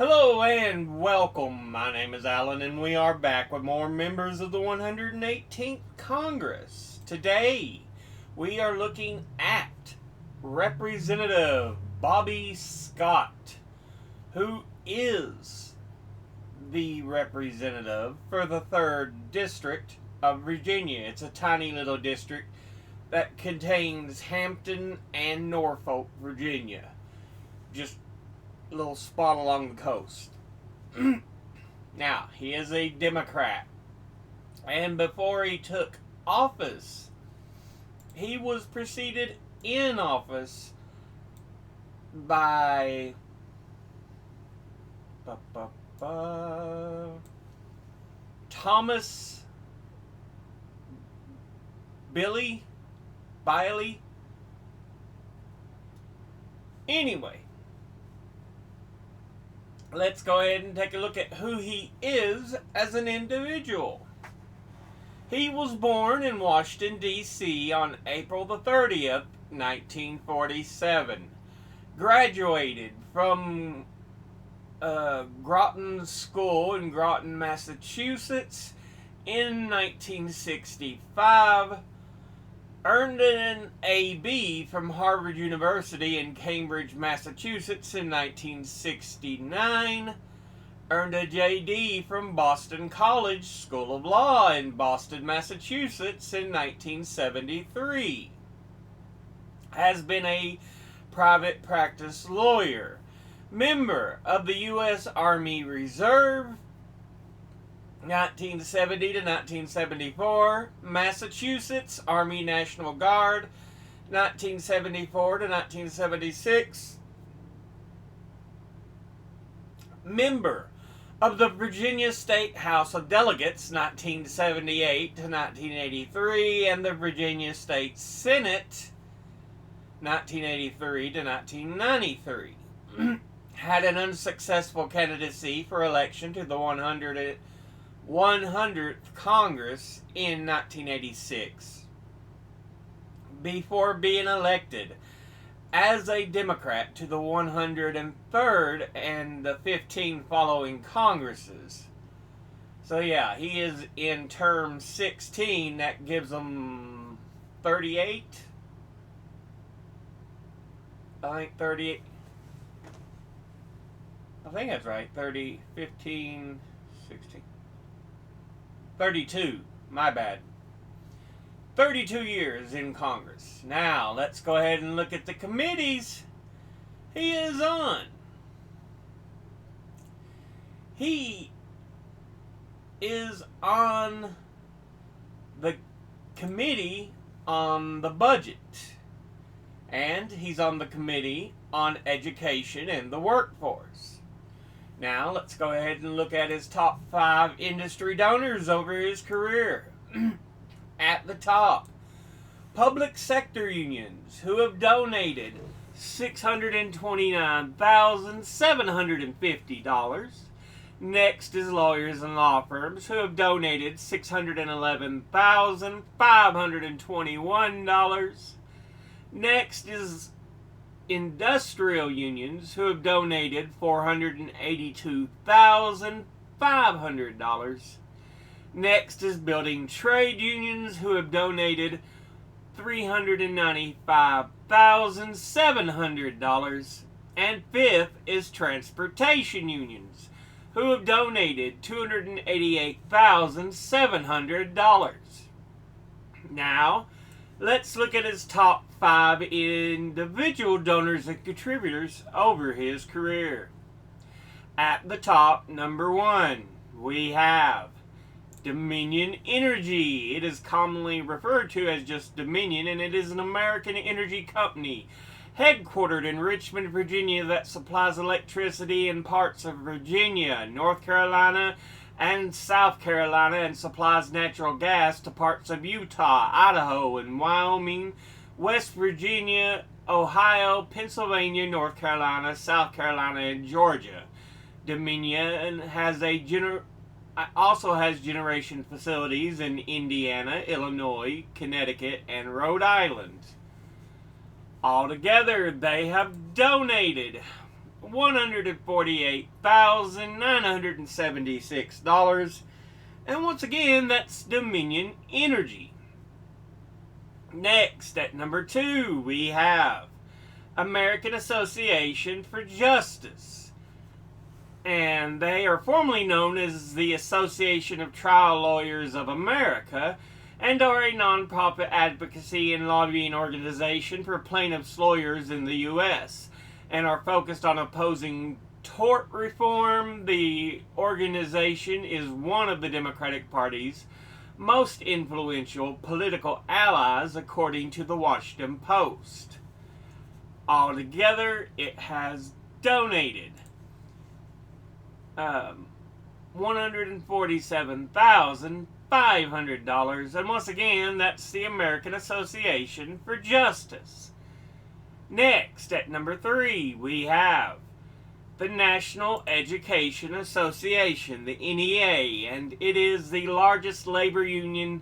Hello and welcome. My name is Alan, and we are back with more members of the 118th Congress. Today, we are looking at Representative Bobby Scott, who is the representative for the 3rd District of Virginia. It's a tiny little district that contains Hampton and Norfolk, Virginia. Just little spot along the coast. Now, he is a Democrat. And before he took office, he was preceded in office by Thomas Billy Biley. Anyway, let's go ahead and take a look at who he is as an individual. He was born in Washington, D.C. on April the 30th, 1947. Graduated from Groton School in Groton, Massachusetts in 1965. Earned an A.B. from Harvard University in Cambridge, Massachusetts in 1969. Earned a J.D. from Boston College School of Law in Boston, Massachusetts in 1973. Has been a private practice lawyer. Member of the U.S. Army Reserve, 1970 to 1974, Massachusetts Army National Guard, 1974 to 1976. Member of the Virginia State House of Delegates, 1978 to 1983, and the Virginia State Senate, 1983 to 1993. Had an unsuccessful candidacy for election to the 100th Congress in 1986 before being elected as a Democrat to the 103rd and the 15 following Congresses. So yeah, he is in term 16. That gives him 38. I think 38. I think that's right. 30, 15, 16. 32. My bad. 32 years in Congress. Now, let's go ahead and look at the committees he is on. He is on the committee on the budget. And he's on the committee on education and the workforce. Now, let's go ahead and look at his top 5 industry donors over his career. At the top, public sector unions who have donated $629,750. Next is lawyers and law firms who have donated $611,521. Next is industrial unions who have donated $482,500. Next is building trade unions who have donated $395,700. And fifth is transportation unions who have donated $288,700. Now, let's look at his top 5 individual donors and contributors over his career. At the top, number 1, we have Dominion Energy. It is commonly referred to as just Dominion, and it is an American energy company headquartered in Richmond, Virginia, that supplies electricity in parts of Virginia, North Carolina, and South Carolina, and supplies natural gas to parts of Utah, Idaho, and Wyoming, West Virginia, Ohio, Pennsylvania, North Carolina, South Carolina, and Georgia. Dominion also has generation facilities in Indiana, Illinois, Connecticut, and Rhode Island. Altogether, they have donated $148,976. And once again, that's Dominion Energy. Next, at number 2, we have American Association for Justice. And they are formerly known as the Association of Trial Lawyers of America, and are a nonprofit advocacy and lobbying organization for plaintiffs' lawyers in the U.S., and are focused on opposing tort reform. The organization is one of the Democratic Party's most influential political allies, according to the Washington Post. Altogether, it has donated $147,500, and once again, that's the American Association for Justice. Next, at number 3, we have the National Education Association, the NEA, and it is the largest labor union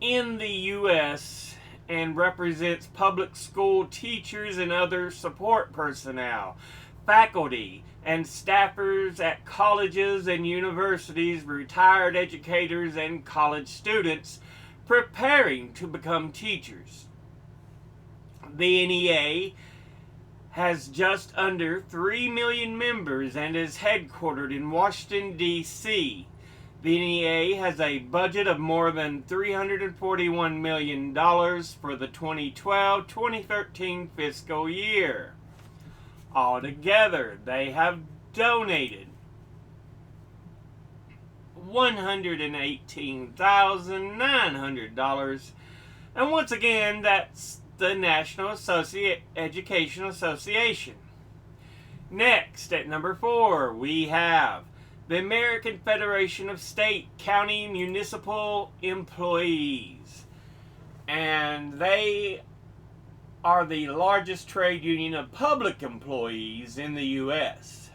in the U.S. and represents public school teachers and other support personnel, faculty, and staffers at colleges and universities, retired educators, and college students preparing to become teachers. The NEA has just under 3 million members and is headquartered in Washington, D.C. The NEA has a budget of more than $341 million for the 2012-2013 fiscal year. Altogether, they have donated $118,900. And once again, that's the National Education Association. Next, at number 4, we have the American Federation of State, County, Municipal Employees. And they are the largest trade union of public employees in the U.S.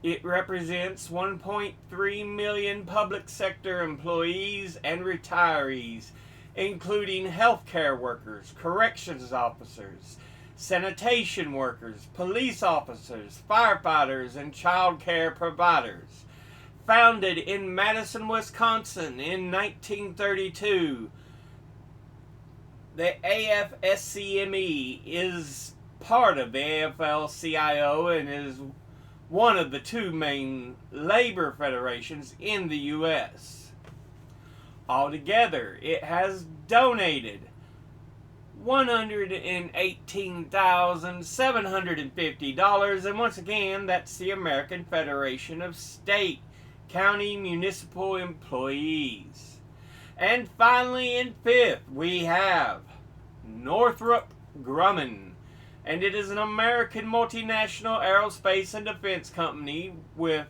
It represents 1.3 million public sector employees and retirees, including healthcare workers, corrections officers, sanitation workers, police officers, firefighters, and child care providers. Founded in Madison, Wisconsin in 1932, the AFSCME is part of the AFL-CIO and is one of the 2 main labor federations in the U.S. Altogether, it has donated $118,750, and once again, that's the American Federation of State, County, Municipal Employees. And finally, in 5th, we have Northrop Grumman, and it is an American multinational aerospace and defense company with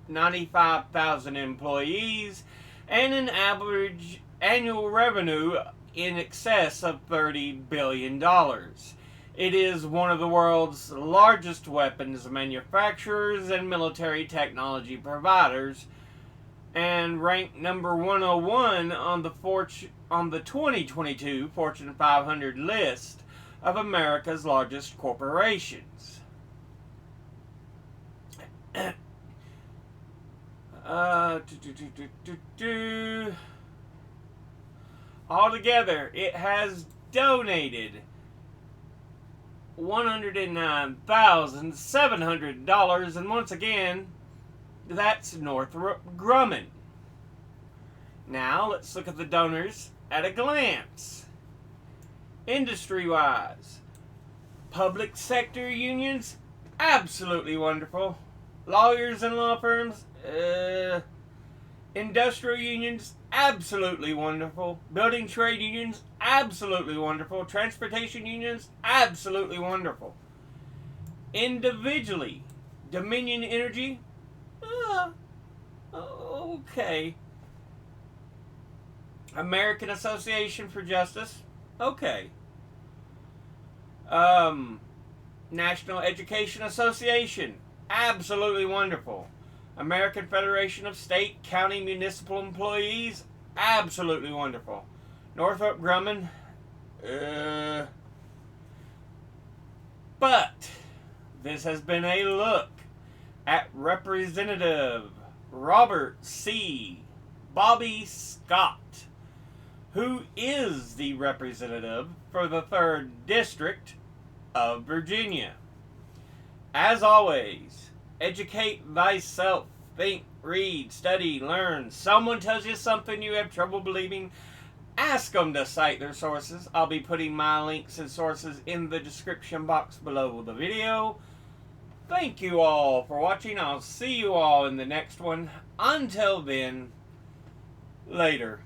95,000 employees and an average annual revenue in excess of $30 billion. It is one of the world's largest weapons manufacturers and military technology providers, and ranked number 101 on the 2022 Fortune 500 list of America's largest corporations. Altogether, it has donated $109,700, and once again, that's Northrop Grumman. Now, let's look at the donors at a glance. Industry-wise, public sector unions, absolutely wonderful. Lawyers and law firms, industrial unions, absolutely wonderful. Building trade unions, absolutely wonderful. Transportation unions, absolutely wonderful. Individually, Dominion Energy, okay. American Association for Justice, okay. National Education Association, absolutely wonderful. American Federation of State, County, Municipal Employees, absolutely wonderful. Northrop Grumman, but This has been a look at Representative Robert C. Bobby Scott, who is the representative for the 3rd District of Virginia. As always, educate thyself, think, read, study, learn. Someone tells you something you have trouble believing, ask them to cite their sources. I'll be putting my links and sources in the description box below the video. Thank you all for watching. I'll see you all in the next one. Until then, later.